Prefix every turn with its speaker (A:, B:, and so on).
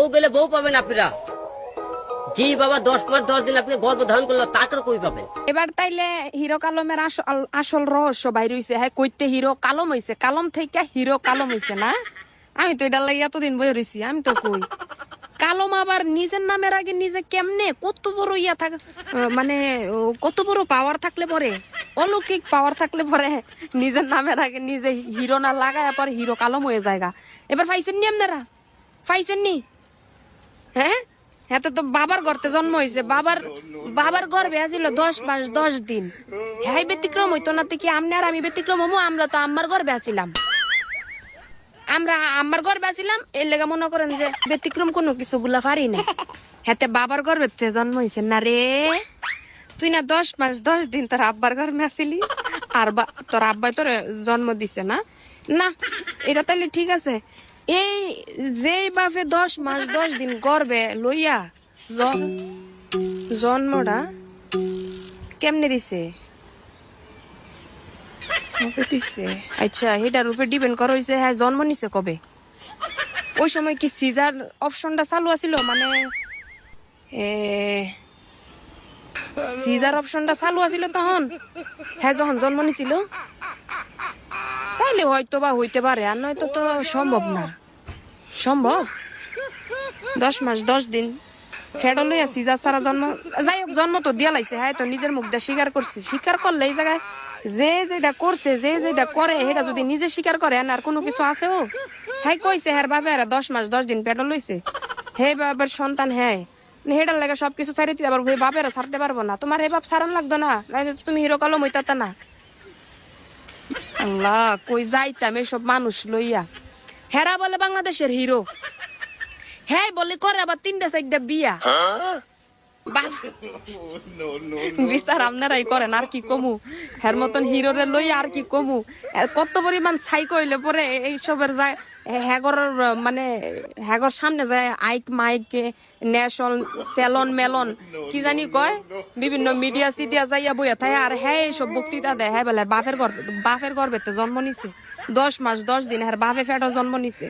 A: বউ গেলে বউ পাবেন আপনারা। জি বাবা 10 মাস 10 দিন আপনি গর্ভ ধারণ করলে তাকে কই পাবেন।
B: এবার তাইলে হিরো কালমের আসল রহস্য বাইর হইছে। হ্যাঁ, কইতে হিরো কালম হইছে, কালম থেকে হিরো কালম হইছে না। আমি তো এটা লাগি এতদিন বই রইছি, আমি তো কই কালম আবার নিজের নামের আগে নিজে কেমনে কত বড় ইয়া থাকে, মানে কত বড় পাওয়ার থাকলে পরে, অলৌকিক পাওয়ার থাকলে পরে নিজের নামের আগে নিজে হিরো না লাগায় পরে হিরো কালম হয়ে যায়গা। এবার পাইছেন নি আপনারা, পাইছেন নি? হ্যাঁ, হ্যাঁ, তো বাবার গর্তে জন্ম হয়েছে, বাবার গর্ভে আছিল 10 মাস 10 দিন। হ্যাঁ, ব্যতিক্রম হইতো না তো কি আপনি আর আমি ব্যতিক্রম হবো? আমরা তো আম্মার গর্ভে আছিলাম, আমরা আম্মার গর্ভে আছিলাম, এর লেগে মনে করেন যে ব্যতিক্রম কোনো কিছু গুলা পারি না। হাতে বাবার গর্ভে জন্ম হয়েছে না রে। তুই না 10 মাস 10 দিন তোর আব্বার গর্ভে আসিলি, আর তোর আব্বাই তোর জন্ম দিছে না। না, এটা তাইলে ঠিক আছে। এই যে বাপে 10 মাস 10 দিন গর্ভে লইয়া জন্মটা কেমনে দিছে, কবে দিছে? আচ্ছা, এটার উপরে ডিপেন্ড করা হয়েছে হ্যাঁ জন্ম নিছে কবে। ওই সময় কি সিজার অপশনটা চালু আছিল? মানে সিজার অপশনটা চালু আছিল তখন, হ্যাঁ যখন জন্ম নিছিল? তাইলে হয়তো বা হইতে পারে, আর নয়তো তো সম্ভব না। সম্ভব 10 মাস 10 দিন ফেডো লইয়া সিজার সারা জন্ম, যাই হোক জন্ম তো দিয়া লাইছে। হ্যাঁ, তো নিজের মুখ দিয়ে স্বীকার করছে। স্বীকার করলে এই জায়গায় যে যেটা করছে, যে যেটা করে, সেটা যদি নিজে স্বীকার করে আর কোনো কিছু আছে ও হ্যাঁ কইছে হ্যাঁ বাবা 10 মাস 10 দিন পেটে লইছে, হে বাবার সন্তান। হ্যাঁ, হেটার লাগে সবকিছু ছাড়ি দিতে পারবো, হে বাপেরা ছাড়তে পারবো না। তোমার হে বাপ ছাড়ান লাগতো না, তুমি হিরো কালম হইতা না। আল্লাহ, কই যাইতাম এসব মানুষ লইয়া। হেরা বলে বাংলাদেশের হিরো, হ্যাঁ বলে করে আবার 3টা 4টা বিয়া। বিচার আপনারাই করেন, আর কি কমু। হের মতন হিরোরে লই আর কি কমু। কত পরিমাণ ছাই কইলে পরে এইসবের যায় হ্যাগর, মানে হ্যাগর সামনে যায় আইক মাইক ন্যাশন সেলন মেলন কি জানি কয়, বিভিন্ন মিডিয়া সিডিয়া যাইয়া বইয়া থাকে আর হ্যাঁ এইসব বক্তৃতা দেয়। হ্যাঁ বলে বাপের গর্ভে জন্ম নিছে 10 মাস 10 দিন, হ্যাঁ বাপে ফেটো জন্ম নিছে।